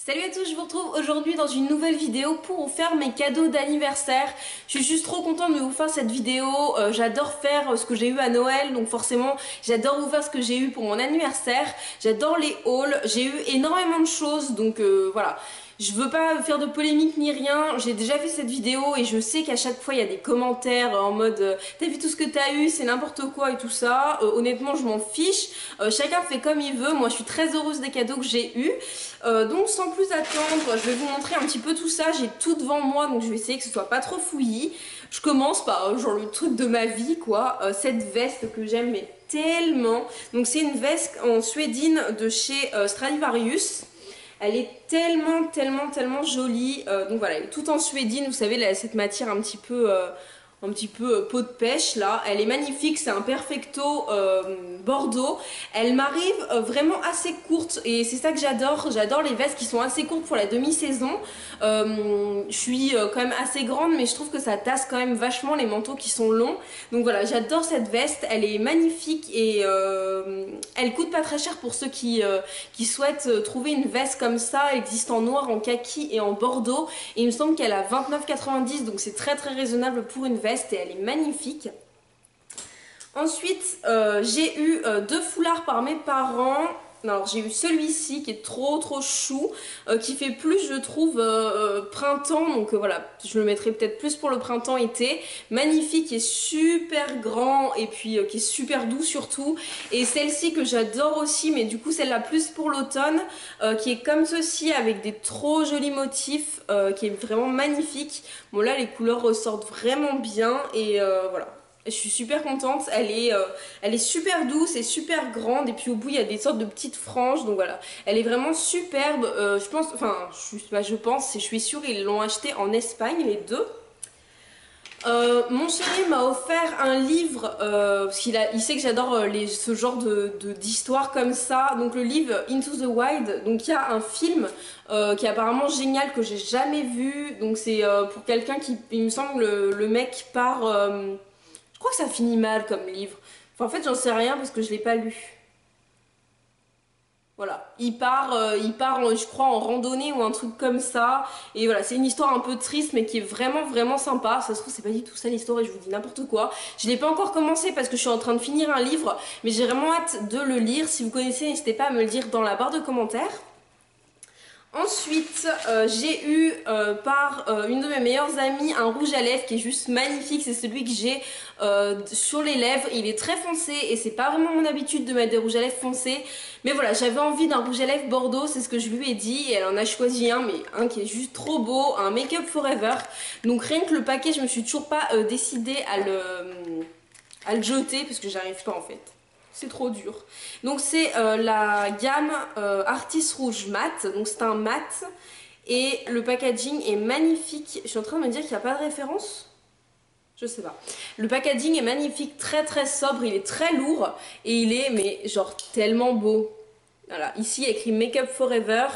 Salut à tous, je vous retrouve aujourd'hui dans une nouvelle vidéo pour vous faire mes cadeaux d'anniversaire. Je suis juste trop contente de vous faire cette vidéo, j'adore faire ce que j'ai eu à Noël, donc forcément j'adore vous faire ce que j'ai eu pour mon anniversaire. J'adore les hauls, j'ai eu énormément de choses, donc voilà. Je veux pas faire de polémique ni rien, j'ai déjà fait cette vidéo et je sais qu'à chaque fois il y a des commentaires en mode t'as vu tout ce que t'as eu, c'est n'importe quoi et tout ça. Honnêtement je m'en fiche, chacun fait comme il veut, moi je suis très heureuse des cadeaux que j'ai eus. Donc sans plus attendre, je vais vous montrer un petit peu tout ça, j'ai tout devant moi donc je vais essayer que ce soit pas trop fouillis. Je commence par genre le truc de ma vie quoi, cette veste que j'aime mais tellement. Donc c'est une veste en suédine de chez Stradivarius. Elle est tellement jolie, donc voilà, elle est toute en suédine, vous savez, là, cette matière un petit peu peau de pêche là, elle est magnifique, c'est un perfecto bordeaux. Elle m'arrive vraiment assez courte et c'est ça que j'adore les vestes qui sont assez courtes pour la demi-saison. Je suis quand même assez grande mais je trouve que ça tasse quand même vachement les manteaux qui sont longs. Donc voilà, j'adore cette veste, elle est magnifique et elle coûte pas très cher pour ceux qui souhaitent trouver une veste comme ça. Elle existe en noir, en kaki et en bordeaux et il me semble qu'elle a 29,90 donc c'est très raisonnable pour une veste et elle est magnifique. Ensuite j'ai eu deux foulards par mes parents. Alors j'ai eu celui-ci qui est trop chou, qui fait plus je trouve printemps, donc voilà, je le mettrai peut-être plus pour le printemps-été. Magnifique, qui est super grand et puis qui est super doux surtout. Et celle-ci que j'adore aussi, mais du coup celle-là plus pour l'automne, qui est comme ceci avec des trop jolis motifs, qui est vraiment magnifique. Bon là les couleurs ressortent vraiment bien et voilà. Je suis super contente, elle est super douce et super grande et puis au bout il y a des sortes de petites franges donc voilà, elle est vraiment superbe. Je pense, enfin je suis sûre ils l'ont acheté en Espagne les deux. Mon chéri m'a offert un livre parce il sait que j'adore ce genre d'histoire comme ça, donc le livre Into the Wild. Donc il y a un film qui est apparemment génial que j'ai jamais vu, donc c'est pour quelqu'un qui, il me semble le mec part... je crois que ça finit mal comme livre. Enfin, en fait, j'en sais rien parce que je l'ai pas lu. Voilà, il part, je crois, en randonnée ou un truc comme ça. Et voilà, c'est une histoire un peu triste, mais qui est vraiment sympa. Ça se trouve, c'est pas du tout ça l'histoire et je vous dis n'importe quoi. Je l'ai pas encore commencé parce que je suis en train de finir un livre, mais j'ai vraiment hâte de le lire. Si vous connaissez, n'hésitez pas à me le dire dans la barre de commentaires. Ensuite, j'ai eu par une de mes meilleures amies un rouge à lèvres qui est juste magnifique. C'est celui que j'ai sur les lèvres. Il est très foncé et c'est pas vraiment mon habitude de mettre des rouges à lèvres foncés. Mais voilà, j'avais envie d'un rouge à lèvres bordeaux, c'est ce que je lui ai dit. Et elle en a choisi un, mais un qui est juste trop beau, un Make Up Forever. Donc rien que le paquet, je me suis toujours pas décidée à le jeter parce que j'arrive pas en fait. C'est trop dur. Donc c'est la gamme Artis Rouge Mat. Donc c'est un mat. Et le packaging est magnifique. Je suis en train de me dire qu'il n'y a pas de référence. Je sais pas. Le packaging est magnifique, très sobre. Il est très lourd. Et il est, mais genre tellement beau. Voilà, ici il y a écrit Make Up Forever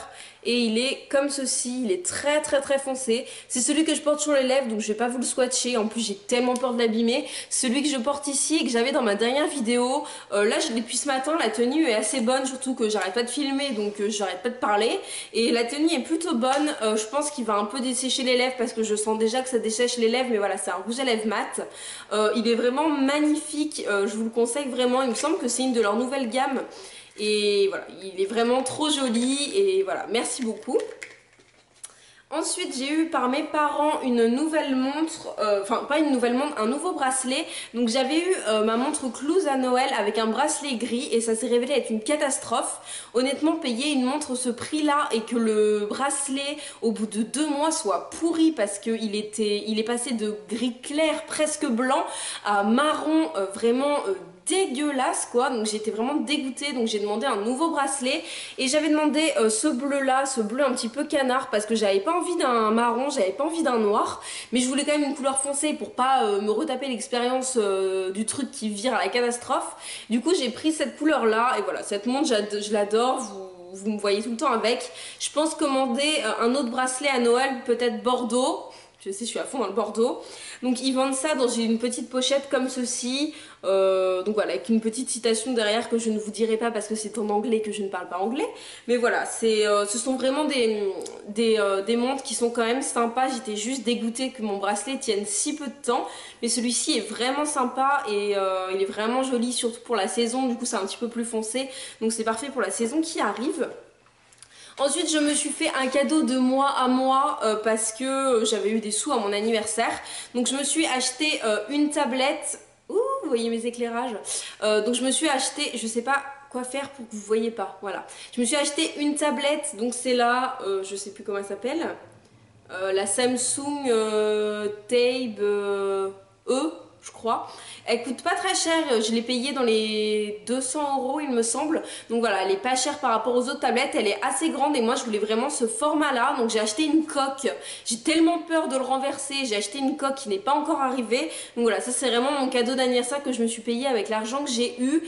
et il est comme ceci, il est très foncé. C'est celui que je porte sur les lèvres donc je vais pas vous le swatcher, en plus j'ai tellement peur de l'abîmer. Celui que je porte ici et que j'avais dans ma dernière vidéo, là je l'ai depuis ce matin, la tenue est assez bonne, surtout que j'arrête pas de filmer donc j'arrête pas de parler. Et la tenue est plutôt bonne, je pense qu'il va un peu dessécher les lèvres parce que je sens déjà que ça dessèche les lèvres, mais voilà c'est un rouge à lèvres mat. Il est vraiment magnifique, je vous le conseille vraiment, il me semble que c'est une de leurs nouvelles gammes. Et voilà, il est vraiment trop joli et voilà, merci beaucoup. Ensuite, j'ai eu par mes parents une nouvelle montre, enfin pas une nouvelle montre, un nouveau bracelet. Donc j'avais eu ma montre Cluse à Noël avec un bracelet gris et ça s'est révélé être une catastrophe. Honnêtement, payer une montre ce prix-là et que le bracelet au bout de 2 mois soit pourri parce qu'il est passé de gris clair presque blanc à marron vraiment dégueulasse quoi, donc j'étais vraiment dégoûtée, donc j'ai demandé un nouveau bracelet et j'avais demandé ce bleu là, ce bleu un petit peu canard parce que j'avais pas envie d'un marron, j'avais pas envie d'un noir, mais je voulais quand même une couleur foncée pour pas me retaper l'expérience du truc qui vire à la catastrophe. Du coup j'ai pris cette couleur là et voilà, cette montre je l'adore, vous me voyez tout le temps avec. Je pense commander un autre bracelet à Noël, peut-être bordeaux. je sais, je suis à fond dans le Bordeaux. Donc ils vendent ça dans une petite pochette comme ceci. Donc voilà, avec une petite citation derrière que je ne vous dirai pas parce que c'est en anglais que je ne parle pas anglais. Mais voilà, ce sont vraiment des montres qui sont quand même sympas. J'étais juste dégoûtée que mon bracelet tienne si peu de temps. Mais celui-ci est vraiment sympa et il est vraiment joli, surtout pour la saison. Du coup c'est un petit peu plus foncé. Donc c'est parfait pour la saison qui arrive. Ensuite, je me suis fait un cadeau de moi à moi parce que j'avais eu des sous à mon anniversaire. Donc je me suis acheté une tablette. Ouh, vous voyez mes éclairages. Donc je me suis acheté, je sais pas quoi faire pour que vous voyez pas. Voilà. Je me suis acheté une tablette. Donc c'est là, je sais plus comment elle s'appelle. La Samsung Tab E, je crois. Elle coûte pas très cher, je l'ai payée dans les 200 € il me semble. Donc voilà, elle est pas chère par rapport aux autres tablettes, elle est assez grande et moi je voulais vraiment ce format là. Donc j'ai acheté une coque, j'ai tellement peur de le renverser, j'ai acheté une coque qui n'est pas encore arrivée. Donc voilà, ça c'est vraiment mon cadeau d'anniversaire que je me suis payé avec l'argent que j'ai eu.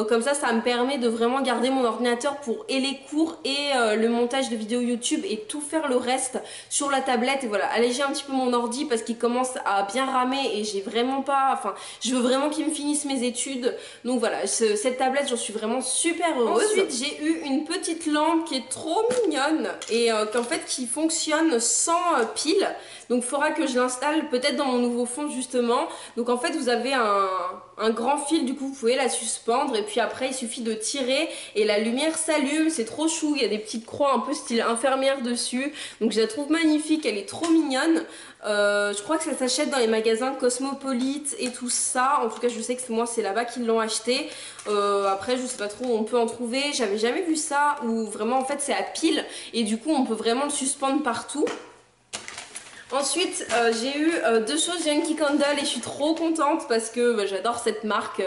Comme ça me permet de vraiment garder mon ordinateur pour et les cours et le montage de vidéos YouTube et tout faire le reste sur la tablette. Et voilà, alléger un petit peu mon ordi parce qu'il commence à bien ramer et j'ai vraiment pas, enfin je veux vraiment qu'ils me finissent mes études. Donc voilà, cette tablette j'en suis vraiment super heureuse. Ensuite j'ai eu une petite lampe qui est trop mignonne et qu'en fait qui fonctionne sans pile. Donc il faudra que je l'installe peut-être dans mon nouveau fond justement. Donc en fait vous avez un grand fil, du coup vous pouvez la suspendre et puis après il suffit de tirer et la lumière s'allume, c'est trop chou, il y a des petites croix un peu style infirmière dessus. Donc je la trouve magnifique, elle est trop mignonne. Je crois que ça s'achète dans les magasins Cosmopolite et tout ça. En tout cas je sais que moi c'est là-bas qu'ils l'ont acheté. Après je sais pas trop où on peut en trouver. J'avais jamais vu ça où vraiment en fait c'est à pile et du coup on peut vraiment le suspendre partout. Ensuite j'ai eu deux choses Yankee Candle et je suis trop contente parce que j'adore cette marque,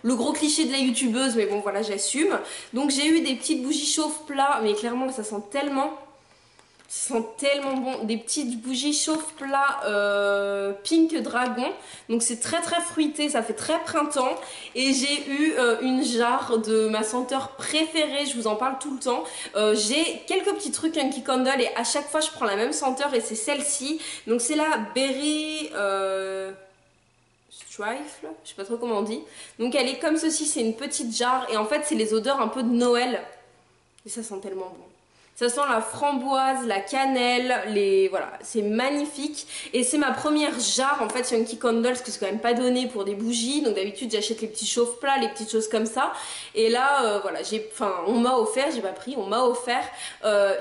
le gros cliché de la youtubeuse mais bon voilà j'assume. Donc j'ai eu des petites bougies chauffe-plat mais clairement ça sent tellement bon, des petites bougies chauffe-plat Pink Dragon. Donc c'est très très fruité, ça fait très printemps. Et j'ai eu une jarre de ma senteur préférée, je vous en parle tout le temps. J'ai quelques petits trucs Yankee Candle et à chaque fois je prends la même senteur et c'est celle-ci. Donc c'est la Berry Trifle, je sais pas trop comment on dit. Donc elle est comme ceci, c'est une petite jarre et en fait c'est les odeurs un peu de Noël. Et ça sent tellement bon. Ça sent la framboise, la cannelle, voilà, c'est magnifique. Et c'est ma première jarre en fait Yankee Candle parce que c'est quand même pas donné pour des bougies. Donc d'habitude j'achète les petits chauffe-plats, les petites choses comme ça. Et là, voilà, on m'a offert, j'ai pas pris, on m'a offert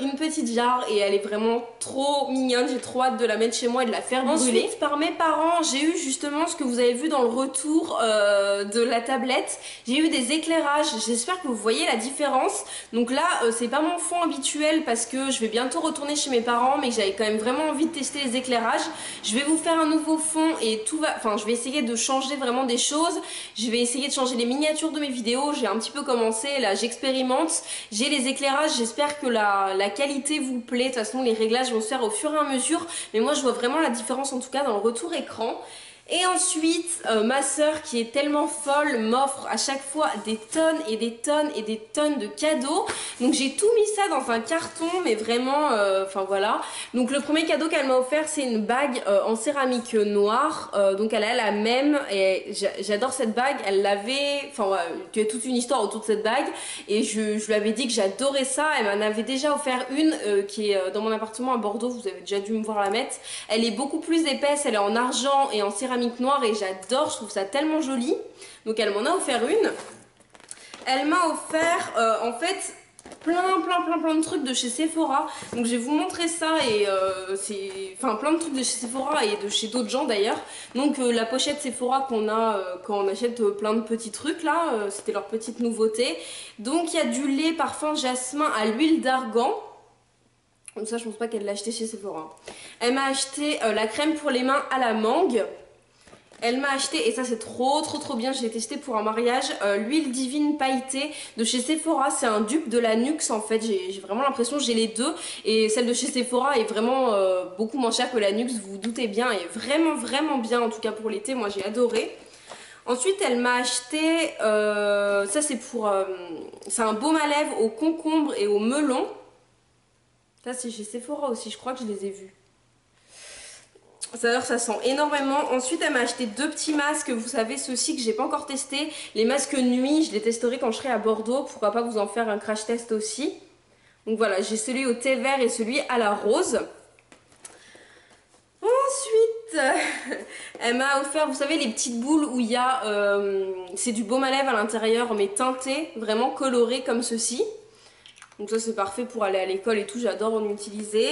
une petite jarre et elle est vraiment trop mignonne. J'ai trop hâte de la mettre chez moi et de la faire brûler. Ensuite, par mes parents, j'ai eu justement ce que vous avez vu dans le retour de la tablette. J'ai eu des éclairages. J'espère que vous voyez la différence. Donc là, c'est pas mon fond habituel parce que je vais bientôt retourner chez mes parents mais j'avais quand même vraiment envie de tester les éclairages. Je vais vous faire un nouveau fond et je vais essayer de changer vraiment des choses. Je vais essayer de changer les miniatures de mes vidéos. J'ai un petit peu commencé, là j'expérimente. J'ai les éclairages, j'espère que la qualité vous plaît. De toute façon les réglages vont se faire au fur et à mesure mais moi je vois vraiment la différence en tout cas dans le retour écran. Et ensuite, ma soeur qui est tellement folle m'offre à chaque fois des tonnes et des tonnes et des tonnes de cadeaux. Donc j'ai tout mis ça dans un carton, mais vraiment, enfin voilà. Donc le premier cadeau qu'elle m'a offert, c'est une bague en céramique noire. Donc elle a la même et j'adore cette bague. Elle l'avait, enfin voilà, il y a toute une histoire autour de cette bague. Et je lui avais dit que j'adorais ça. Elle m'en avait déjà offert une qui est dans mon appartement à Bordeaux. Vous avez déjà dû me voir la mettre. Elle est beaucoup plus épaisse, elle est en argent et en céramique noire et j'adore, je trouve ça tellement joli. Donc elle m'en a offert une. Elle m'a offert en fait plein de trucs de chez Sephora. Donc je vais vous montrer ça et c'est enfin plein de trucs de chez Sephora et de chez d'autres gens d'ailleurs. Donc la pochette Sephora qu'on a quand on achète plein de petits trucs là, c'était leur petite nouveauté. Donc il y a du lait parfum jasmin à l'huile d'argan. Donc ça je pense pas qu'elle l'a acheté chez Sephora. Elle m'a acheté la crème pour les mains à la mangue. Elle m'a acheté, et ça c'est trop bien, je l'ai testé pour un mariage, l'huile divine pailletée de chez Sephora. C'est un dupe de la Nuxe en fait, j'ai vraiment l'impression, j'ai les deux. Et celle de chez Sephora est vraiment beaucoup moins chère que la Nuxe, vous vous doutez bien, et vraiment bien en tout cas pour l'été, moi j'ai adoré. Ensuite elle m'a acheté, ça c'est pour, c'est un baume à lèvres au concombre et au melon. Ça c'est chez Sephora aussi, je crois que je les ai vus. D'ailleurs ça sent énormément. Ensuite elle m'a acheté 2 petits masques, vous savez ceux-ci que j'ai pas encore testé. Les masques nuit, je les testerai quand je serai à Bordeaux, pourquoi pas vous en faire un crash test aussi. Donc voilà, j'ai celui au thé vert et celui à la rose. Ensuite, elle m'a offert, vous savez, les petites boules où il y a, c'est du baume à lèvres à l'intérieur, mais teinté, vraiment coloré comme ceci. Donc ça c'est parfait pour aller à l'école et tout, j'adore en utiliser.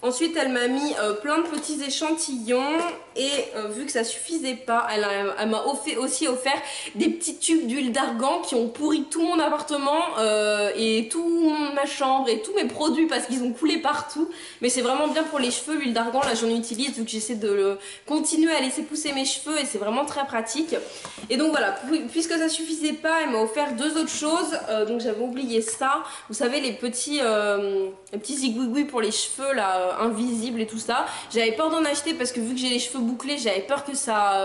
Ensuite elle m'a mis plein de petits échantillons et vu que ça suffisait pas, elle m'a aussi offert des petits tubes d'huile d'argan qui ont pourri tout mon appartement et toute ma chambre et tous mes produits parce qu'ils ont coulé partout. Mais c'est vraiment bien pour les cheveux, l'huile d'argan, là j'en utilise vu que j'essaie de continuer à laisser pousser mes cheveux et c'est vraiment très pratique. Et donc voilà, puisque ça suffisait pas, elle m'a offert 2 autres choses, donc j'avais oublié ça. Vous savez les petits zigouigouis pour les cheveux là, invisibles et tout ça. J'avais peur d'en acheter parce que vu que j'ai les cheveux bouclés, j'avais peur que ça,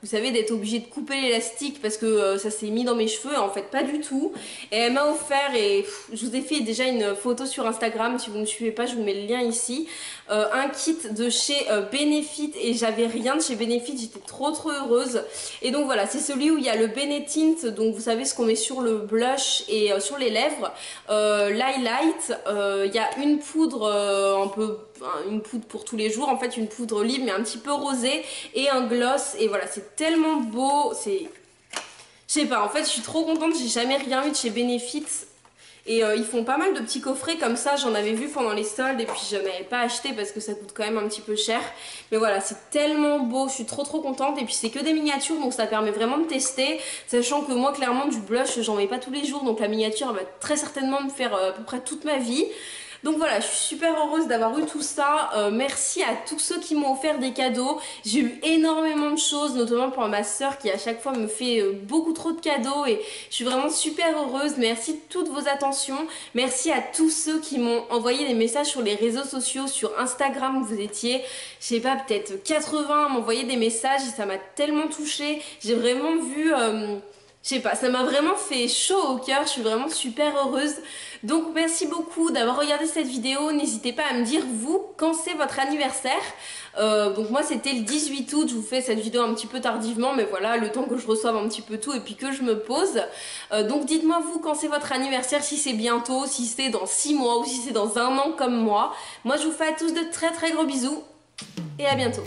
vous savez, d'être obligée de couper l'élastique parce que ça s'est mis dans mes cheveux. En fait pas du tout. Et elle m'a offert, et je vous ai fait déjà une photo sur Instagram, si vous ne me suivez pas je vous mets le lien ici, un kit de chez Benefit, et j'avais rien de chez Benefit, j'étais trop heureuse. Et donc voilà, c'est celui où il y a le Benetint, donc vous savez ce qu'on met sur le blush et sur les lèvres, l'highlight, il y a une poudre une poudre pour tous les jours, en fait une poudre libre mais un petit peu rosée, et un gloss, et voilà c'est tellement beau, c'est... Je sais pas, en fait je suis trop contente, j'ai jamais rien eu de chez Benefit. Et ils font pas mal de petits coffrets comme ça, j'en avais vu pendant les soldes et puis je n'avais pas acheté parce que ça coûte quand même un petit peu cher. Mais voilà, c'est tellement beau, je suis trop contente. Et puis c'est que des miniatures, donc ça permet vraiment de tester. Sachant que moi clairement du blush j'en mets pas tous les jours, donc la miniature elle va très certainement me faire à peu près toute ma vie. Donc voilà, je suis super heureuse d'avoir eu tout ça. Merci à tous ceux qui m'ont offert des cadeaux. J'ai eu énormément de choses, notamment pour ma soeur qui à chaque fois me fait beaucoup trop de cadeaux et je suis vraiment super heureuse. Merci de toutes vos attentions. Merci à tous ceux qui m'ont envoyé des messages sur les réseaux sociaux, sur Instagram. Vous étiez, je sais pas, peut-être 80 à m'envoyer des messages et ça m'a tellement touchée. J'ai vraiment vu... je sais pas, ça m'a vraiment fait chaud au cœur, je suis vraiment super heureuse. Donc merci beaucoup d'avoir regardé cette vidéo, n'hésitez pas à me dire vous quand c'est votre anniversaire. Donc moi c'était le 18 août, je vous fais cette vidéo un petit peu tardivement, mais voilà, le temps que je reçoive un petit peu tout et puis que je me pose. Donc dites-moi vous quand c'est votre anniversaire, si c'est bientôt, si c'est dans 6 mois ou si c'est dans 1 an comme moi. Moi je vous fais à tous de très gros bisous et à bientôt.